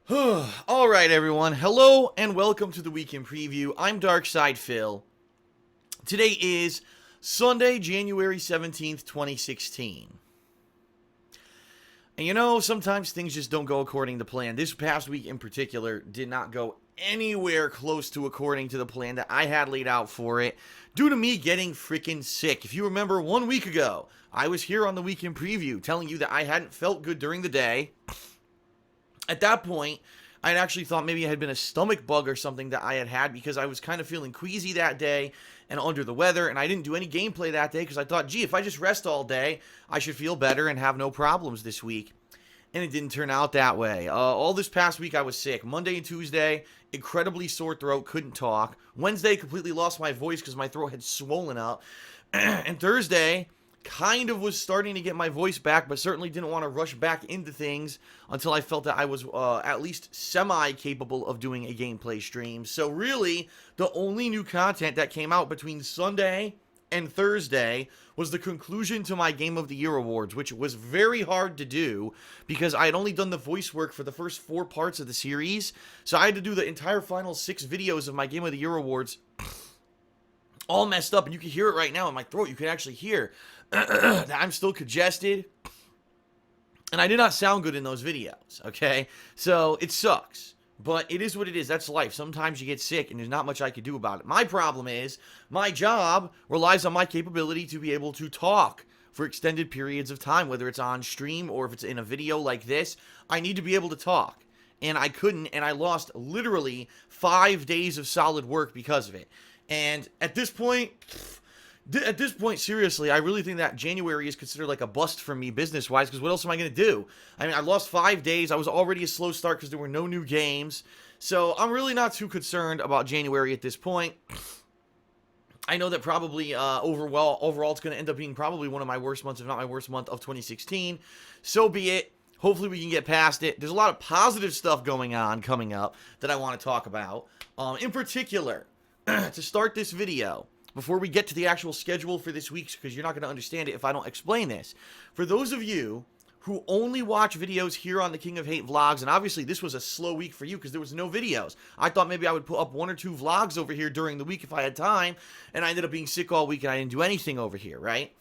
Alright everyone, hello and welcome to the Weekend Preview. I'm Darkside Phil. Today is Sunday, January 17th, 2016. And you know, sometimes things just don't go according to plan. This past week in particular did not go anywhere close to according to the plan that I had laid out for it, due to me getting freaking sick. If you remember 1 week ago, I was here on the Weekend Preview telling you that I hadn't felt good during the day. At that point, I'd actually thought maybe it had been a stomach bug or something that I had because I was kind of feeling queasy that day and under the weather, and I didn't do any gameplay that day because I thought, gee, if I just rest all day, I should feel better and have no problems this week. And it didn't turn out that way. All this past week I was sick. Monday and Tuesday, incredibly sore throat, couldn't talk. Wednesday, completely lost my voice because my throat had swollen up. And Thursday, kind of was starting to get my voice back, but certainly didn't want to rush back into things until I felt that I was at least semi-capable of doing a gameplay stream. So really, the only new content that came out between Sunday and Thursday was the conclusion to my Game of the Year awards, which was very hard to do because I had only done the voice work for the first 4 parts of the series. So I had to do the entire final 6 videos of my Game of the Year awards all messed up, and you can hear it right now in my throat. You can actually hear that I'm still congested, and I did not sound good in those videos, okay? So it sucks, but it is what it is. That's life. Sometimes you get sick, and there's not much I can do about it. My problem is my job relies on my capability to be able to talk for extended periods of time, whether it's on stream or if it's in a video like this. I need to be able to talk, and I couldn't, and I lost literally 5 days of solid work because of it. And at this point, seriously, I really think that January is considered like a bust for me business-wise, because what else am I going to do? I mean, I lost 5 days. I was already a slow start because there were no new games. So I'm really not too concerned about January at this point. I know that probably overall it's going to end up being probably one of my worst months, if not my worst month of 2016. So be it. Hopefully we can get past it. There's a lot of positive stuff going on coming up that I want to talk about. In particular, to start this video, before we get to the actual schedule for this week, because you're not going to understand it if I don't explain this. For those of you who only watch videos here on the King of Hate vlogs, and obviously this was a slow week for you because there was no videos. I thought maybe I would put up 1 or 2 vlogs over here during the week if I had time, and I ended up being sick all week and I didn't do anything over here, right?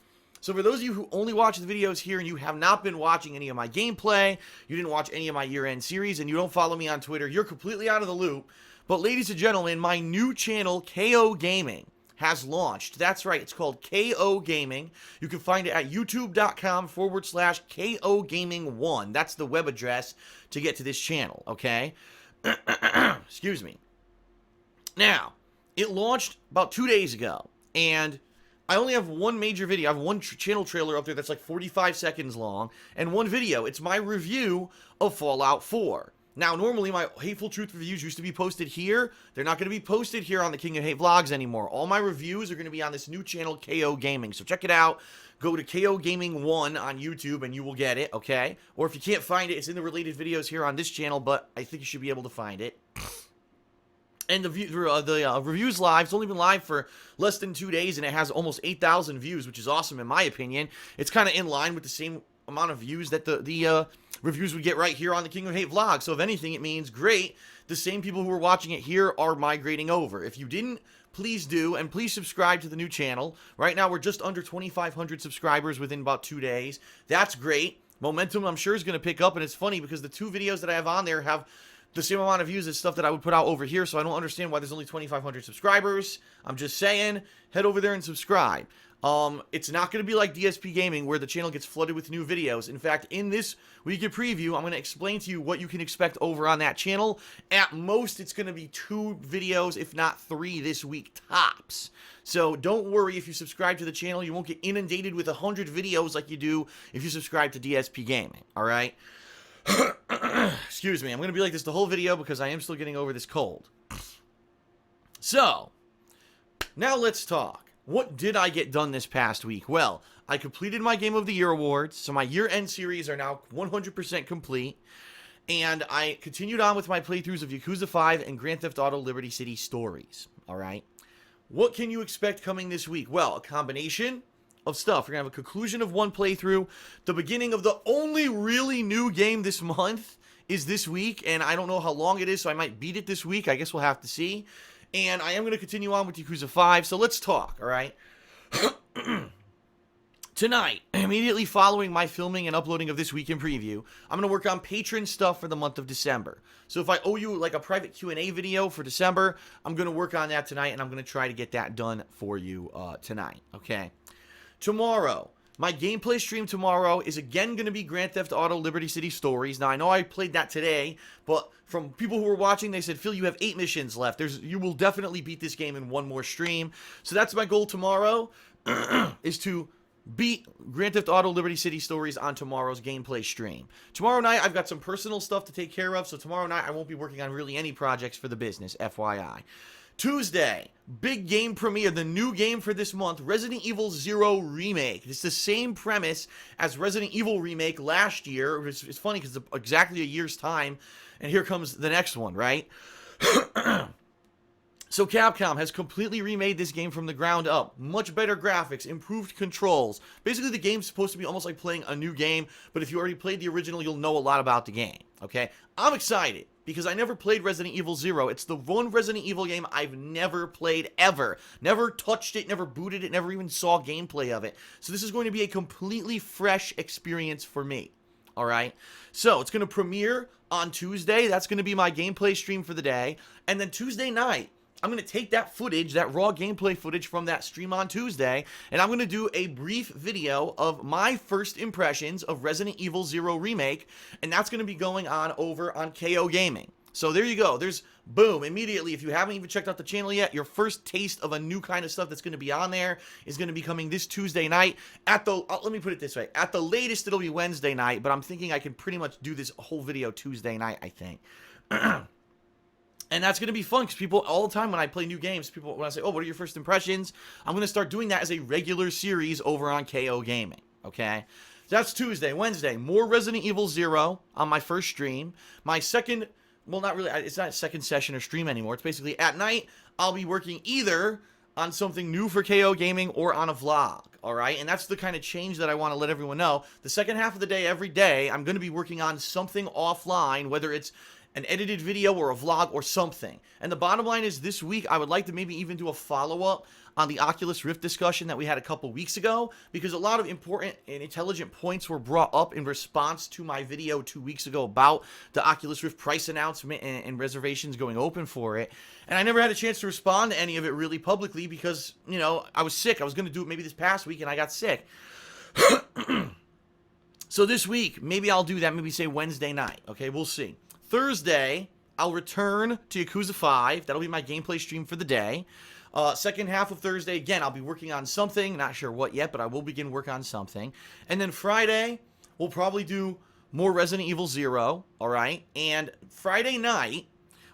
So for those of you who only watch the videos here and you have not been watching any of my gameplay, you didn't watch any of my year-end series, and you don't follow me on Twitter, you're completely out of the loop. But ladies and gentlemen, my new channel, KOGaming, has launched. That's right, it's called KOGaming. You can find it at youtube.com/KOGaming1. That's the web address to get to this channel, okay? Excuse me. Now, it launched about 2 days ago, and I only have one major video. I have one channel trailer up there that's like 45 seconds long, and one video. It's my review of Fallout 4. Now, normally my Hateful Truth reviews used to be posted here. They're not going to be posted here on the King of Hate vlogs anymore. All my reviews are going to be on this new channel, KOGaming. So check it out. Go to KOGaming1 on YouTube and you will get it, okay? Or if you can't find it, it's in the related videos here on this channel, but I think you should be able to find it. And the review's live. It's only been live for less than 2 days, and it has almost 8,000 views, which is awesome in my opinion. It's kind of in line with the same amount of views that the reviews we get right here on the King of Hate vlog. So if anything, it means great. The same people who are watching it here are migrating over. If you didn't, please do, and please subscribe to the new channel. Right now, we're just under 2,500 subscribers within about 2 days. That's great. Momentum, I'm sure, is going to pick up, and it's funny because the 2 videos that I have on there have the same amount of views as stuff that I would put out over here, so I don't understand why there's only 2,500 subscribers. I'm just saying, head over there and subscribe. It's not going to be like DSP Gaming where the channel gets flooded with new videos. In fact, in this weekend preview, I'm going to explain to you what you can expect over on that channel. At most, it's going to be 2 videos, if not 3 this week tops. So don't worry if you subscribe to the channel. You won't get inundated with 100 videos like you do if you subscribe to DSP Gaming, all right? Excuse me, I'm going to be like this the whole video because I am still getting over this cold. So, now let's talk. What did I get done this past week? Well, I completed my Game of the Year awards, so my year-end series are now 100% complete, and I continued on with my playthroughs of Yakuza 5 and Grand Theft Auto Liberty City Stories, alright? What can you expect coming this week? Well, a combination of stuff. We're going to have a conclusion of one playthrough, the beginning of the only really new game this month is this week, and I don't know how long it is, so I might beat it this week. I guess we'll have to see. And I am going to continue on with Yakuza 5, so let's talk, all right? Tonight, immediately following my filming and uploading of this week in preview, I'm going to work on patron stuff for the month of December. So if I owe you like a private Q&A video for December, I'm going to work on that tonight, and I'm going to try to get that done for you tonight, okay? Tomorrow, my gameplay stream tomorrow is again going to be Grand Theft Auto Liberty City Stories. Now, I know I played that today, but from people who were watching, they said, Phil, you have 8 missions left. You will definitely beat this game in one more stream. So that's my goal tomorrow, is to beat Grand Theft Auto Liberty City Stories on tomorrow's gameplay stream. Tomorrow night, I've got some personal stuff to take care of, so tomorrow night I won't be working on really any projects for the business, FYI. Tuesday, big game premiere, the new game for this month, Resident Evil 0 Remake. It's the same premise as Resident Evil Remake last year. It's funny because it's exactly a year's time, and here comes the next one, right? So Capcom has completely remade this game from the ground up. Much better graphics, improved controls. Basically, the game's supposed to be almost like playing a new game, but if you already played the original, you'll know a lot about the game, okay? I'm excited because I never played Resident Evil 0. It's the one Resident Evil game I've never played ever. Never touched it, never booted it, never even saw gameplay of it. So this is going to be a completely fresh experience for me, all right? So it's going to premiere on Tuesday. That's going to be my gameplay stream for the day. And then Tuesday night, I'm going to take that footage, that raw gameplay footage from that stream on Tuesday, and I'm going to do a brief video of my first impressions of Resident Evil 0 Remake, and that's going to be going on over on KOGaming. So there you go. There's, boom, immediately, if you haven't even checked out the channel yet, your first taste of a new kind of stuff that's going to be on there is going to be coming this Tuesday night. Let me put it this way. At the latest, it'll be Wednesday night, but I'm thinking I can pretty much do this whole video Tuesday night, I think. And that's going to be fun because people, all the time when I play new games, people, when I say, oh, what are your first impressions? I'm going to start doing that as a regular series over on KOGaming, okay? So that's Tuesday. Wednesday, more Resident Evil 0 on my first stream. My second, well, not really, it's not a second session or stream anymore. It's basically at night, I'll be working either on something new for KOGaming or on a vlog, all right? And that's the kind of change that I want to let everyone know. The second half of the day, every day, I'm going to be working on something offline, whether it's an edited video or a vlog or something. And the bottom line is this week, I would like to maybe even do a follow-up on the Oculus Rift discussion that we had a couple weeks ago, because a lot of important and intelligent points were brought up in response to my video 2 weeks ago about the Oculus Rift price announcement and reservations going open for it. And I never had a chance to respond to any of it really publicly because, you know, I was sick. I was going to do it maybe this past week and I got sick. So this week, maybe I'll do that, maybe say Wednesday night. Okay, we'll see. Thursday, I'll return to Yakuza 5. That'll be my gameplay stream for the day. Second half of Thursday, again, I'll be working on something. Not sure what yet, but I will begin work on something. And then Friday, we'll probably do more Resident Evil 0, all right? And Friday night,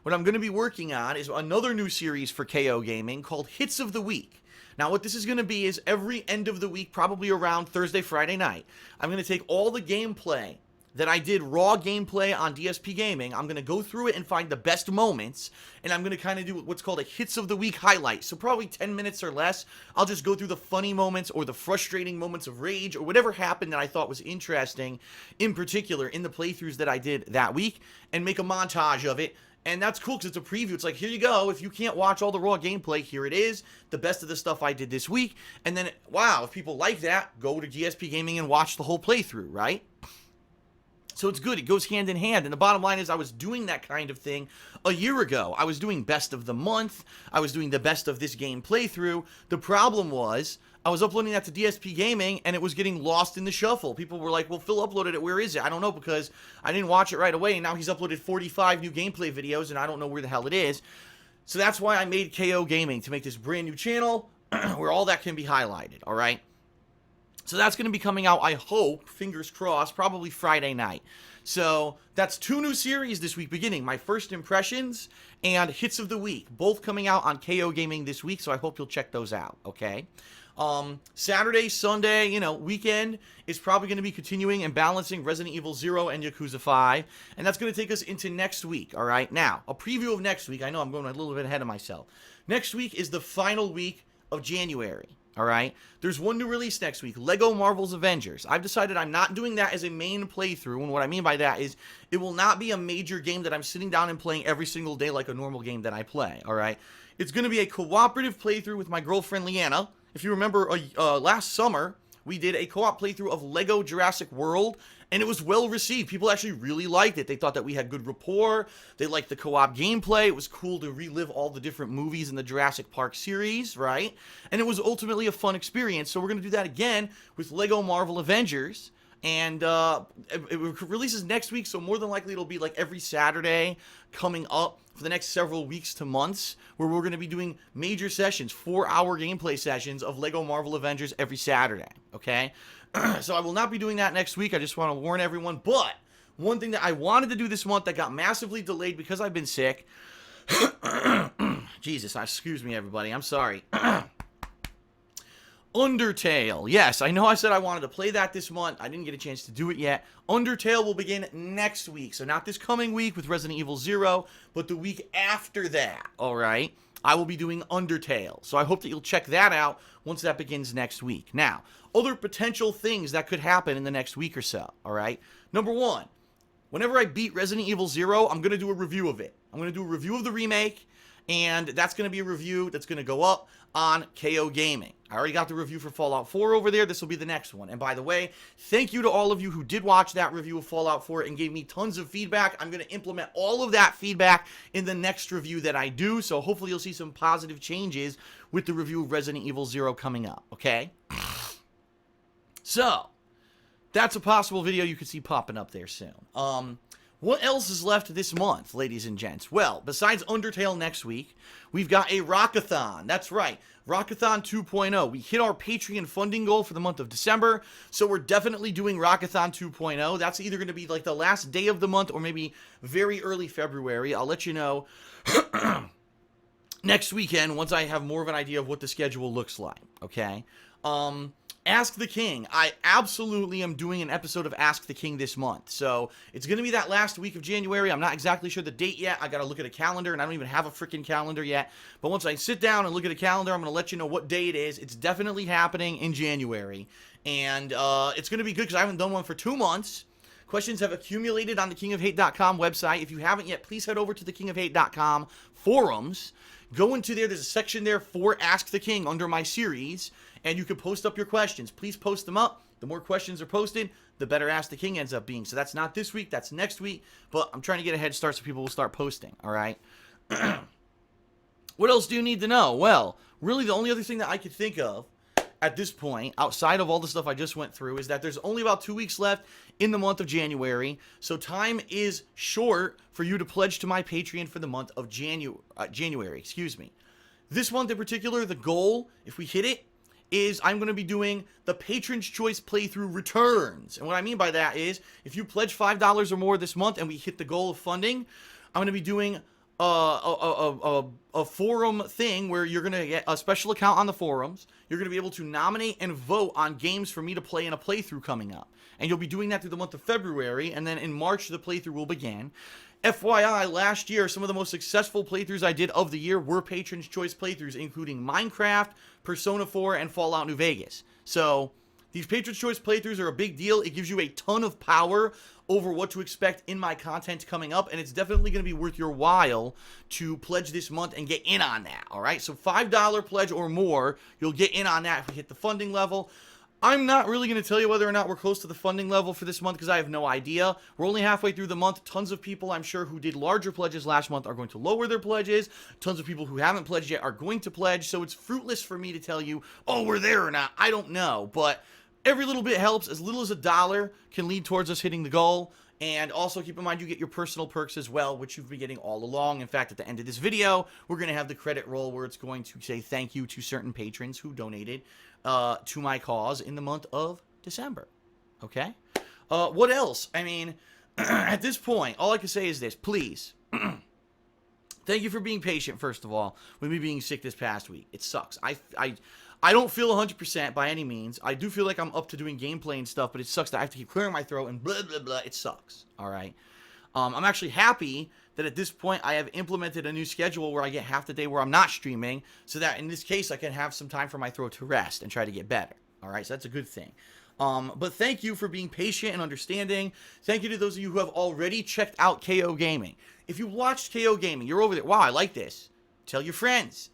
what I'm going to be working on is another new series for KOGaming called Hits of the Week. Now, what this is going to be is every end of the week, probably around Thursday, Friday night, I'm going to take all the gameplay that I did raw gameplay on DSP Gaming. I'm going to go through it and find the best moments, and I'm going to kind of do what's called a Hits of the Week highlight. So probably 10 minutes or less, I'll just go through the funny moments or the frustrating moments of rage or whatever happened that I thought was interesting, in particular, in the playthroughs that I did that week, and make a montage of it. And that's cool because it's a preview. It's like, here you go. If you can't watch all the raw gameplay, here it is. The best of the stuff I did this week. And then, wow, if people like that, go to DSP Gaming and watch the whole playthrough, right? So it's good. It goes hand in hand. And the bottom line is I was doing that kind of thing a year ago. I was doing best of the month. I was doing the best of this game playthrough. The problem was I was uploading that to DSP Gaming and it was getting lost in the shuffle. People were like, well, Phil uploaded it. Where is it? I don't know because I didn't watch it right away. And now he's uploaded 45 new gameplay videos and I don't know where the hell it is. So that's why I made KOGaming, to make this brand new channel where all that can be highlighted. All right. So that's going to be coming out, I hope, fingers crossed, probably Friday night. So that's 2 new series this week beginning. My first impressions and Hits of the Week, both coming out on KOGaming this week, so I hope you'll check those out, okay? Saturday, Sunday, you know, weekend is probably going to be continuing and balancing Resident Evil 0 and Yakuza 5, and that's going to take us into next week, all right? Now, a preview of next week. I know I'm going a little bit ahead of myself. Next week is the final week of January. All right, there's one new release next week, Lego Marvel's Avengers. I've decided I'm not doing that as a main playthrough, and what I mean by that is it will not be a major game that I'm sitting down and playing every single day like a normal game that I play. All right, it's going to be a cooperative playthrough with my girlfriend Leanna. If you remember, last summer we did a co-op playthrough of Lego Jurassic World, and it was well received. People actually really liked it. They thought that we had good rapport. They liked the co-op gameplay. It was cool to relive all the different movies in the Jurassic Park series, right? And it was ultimately a fun experience. So we're going to do that again with Lego Marvel Avengers. And it releases next week, so more than likely it'll be like every Saturday coming up for the next several weeks to months, where we're going to be doing major sessions, 4-hour gameplay sessions of Lego Marvel Avengers every Saturday, okay? So I will not be doing that next week. I just want to warn everyone. But one thing that I wanted to do this month that got massively delayed because I've been sick. Jesus, excuse me, everybody. I'm sorry. Undertale. Yes, I know I said I wanted to play that this month. I didn't get a chance to do it yet. Undertale will begin next week. So not this coming week with Resident Evil 0, but the week after that, all right? I will be doing Undertale. So I hope that you'll check that out once that begins next week. Now, other potential things that could happen in the next week or so, all right? Number one, whenever I beat Resident Evil 0, I'm going to do a review of it. I'm going to do a review of the remake, and that's going to be a review that's going to go up on KOGaming. I already got the review for Fallout 4 over there. This will be the next one. And by the way, thank you to all of you who did watch that review of Fallout 4 and gave me tons of feedback. I'm going to implement all of that feedback in the next review that I do. So hopefully you'll see some positive changes with the review of Resident Evil 0 coming up, okay? So, that's a possible video you could see popping up there soon. What else is left this month, ladies and gents? Well, besides Undertale next week, we've got a Rockathon. That's right, Rockathon 2.0. We hit our Patreon funding goal for the month of December, so we're definitely doing Rockathon 2.0. That's either going to be like the last day of the month or maybe very early February. I'll let you know next weekend once I have more of an idea of what the schedule looks like, okay? Ask the King. I absolutely am doing an episode of Ask the King this month. So it's going to be that last week of January. I'm not exactly sure the date yet. I got to look at a calendar, and I don't even have a freaking calendar yet. But once I sit down and look at a calendar, I'm going to let you know what day it is. It's definitely happening in January. And it's going to be good because I haven't done one for 2 months. Questions have accumulated on the kingofhate.com website. If you haven't yet, please head over to the kingofhate.com forums. Go into there. There's a section there for Ask the King under my series, and you can post up your questions. Please post them up. The more questions are posted, the better Ask the King ends up being. So that's not this week, that's next week, but I'm trying to get a head start so people will start posting, all right? What else do you need to know? Well, really the only other thing that I could think of at this point, outside of all the stuff I just went through, is that there's only about 2 weeks left in the month of January, so time is short for you to pledge to my Patreon for the month of January, excuse me. This month in particular, the goal, if we hit it, is I'm going to be doing the Patron's Choice Playthrough Returns. And what I mean by that is, if you pledge $5 or more this month and we hit the goal of funding, I'm going to be doing a forum thing where you're going to get a special account on the forums. You're going to be able to nominate and vote on games for me to play in a playthrough coming up. And you'll be doing that through the month of February, and then in March the playthrough will begin. FYI, last year, some of the most successful playthroughs I did of the year were Patron's Choice playthroughs, including Minecraft, Persona 4, and Fallout New Vegas. So, these Patron's Choice playthroughs are a big deal. It gives you a ton of power over what to expect in my content coming up, and it's definitely going to be worth your while to pledge this month and get in on that, all right? So $5 pledge or more, you'll get in on that if we hit the funding level. I'm not really going to tell you whether or not we're close to the funding level for this month because I have no idea. We're only halfway through the month. Tons of people, I'm sure, who did larger pledges last month are going to lower their pledges. Tons of people who haven't pledged yet are going to pledge, so it's fruitless for me to tell you, oh, we're there or not. I don't know, but every little bit helps. As little as $1 can lead towards us hitting the goal. And also keep in mind you get your personal perks as well, which you've been getting all along. In fact, at the end of this video, we're going to have the credit roll where it's going to say thank you to certain patrons who donated to my cause in the month of December. Okay? What else? I mean, at this point, all I can say is this. Please, thank you for being patient, first of all, with me being sick this past week. It sucks. I don't feel 100% by any means. I do feel like I'm up to doing gameplay and stuff, but it sucks that I have to keep clearing my throat and blah, blah, blah. It sucks, all right? I'm actually happy that at this point I have implemented a new schedule where I get half the day where I'm not streaming, so that in this case I can have some time for my throat to rest and try to get better. All right, so that's a good thing. But thank you for being patient and understanding. Thank you to those of you who have already checked out KOGaming. If you watched KOGaming, you're over there. Wow, I like this. Tell your friends.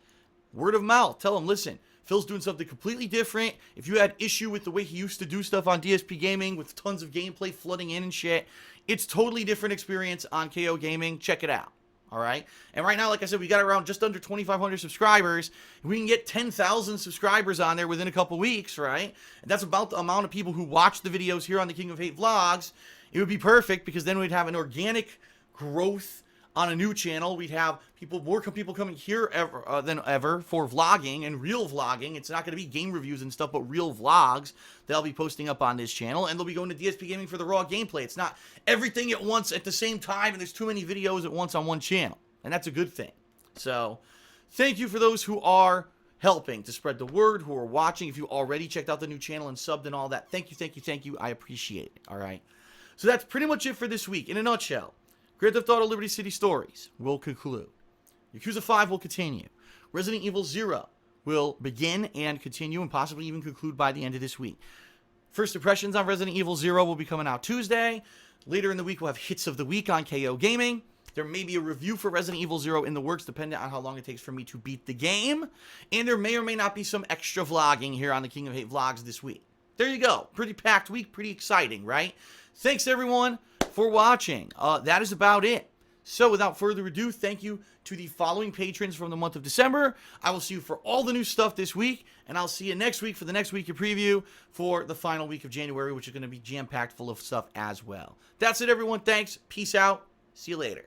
Word of mouth. Tell them, listen, Phil's doing something completely different. If you had issue with the way he used to do stuff on DSP Gaming with tons of gameplay flooding in and shit, it's totally different experience on KOGaming. Check it out. All right. And right now, like I said, we got around just under 2,500 subscribers. We can get 10,000 subscribers on there within a couple weeks, right? And that's about the amount of people who watch the videos here on the King of Hate vlogs. It would be perfect because then we'd have an organic growth on a new channel. We'd have more people coming here than ever for vlogging and real vlogging. It's not going to be game reviews and stuff, but real vlogs that I'll be posting up on this channel. And they'll be going to DSP Gaming for the raw gameplay. It's not everything at once at the same time, and there's too many videos at once on one channel. And that's a good thing. So, thank you for those who are helping to spread the word, who are watching. If you already checked out the new channel and subbed and all that, thank you, thank you, thank you. I appreciate it. All right. So that's pretty much it for this week. In a nutshell, Grand Theft Auto Liberty City Stories will conclude. Yakuza 5 will continue. Resident Evil 0 will begin and continue and possibly even conclude by the end of this week. First impressions on Resident Evil 0 will be coming out Tuesday. Later in the week, we'll have Hits of the Week on KOGaming. There may be a review for Resident Evil 0 in the works, depending on how long it takes for me to beat the game. And there may or may not be some extra vlogging here on the King of Hate vlogs this week. There you go. Pretty packed week, pretty exciting, right? Thanks, everyone, for watching. That is about it. So, without further ado, thank you to the following patrons from the month of December. I will see you for all the new stuff this week, and I'll see you next week for the next week of preview for the final week of January, which is going to be jam-packed full of stuff as well. That's it, everyone. Thanks. Peace out. See you later.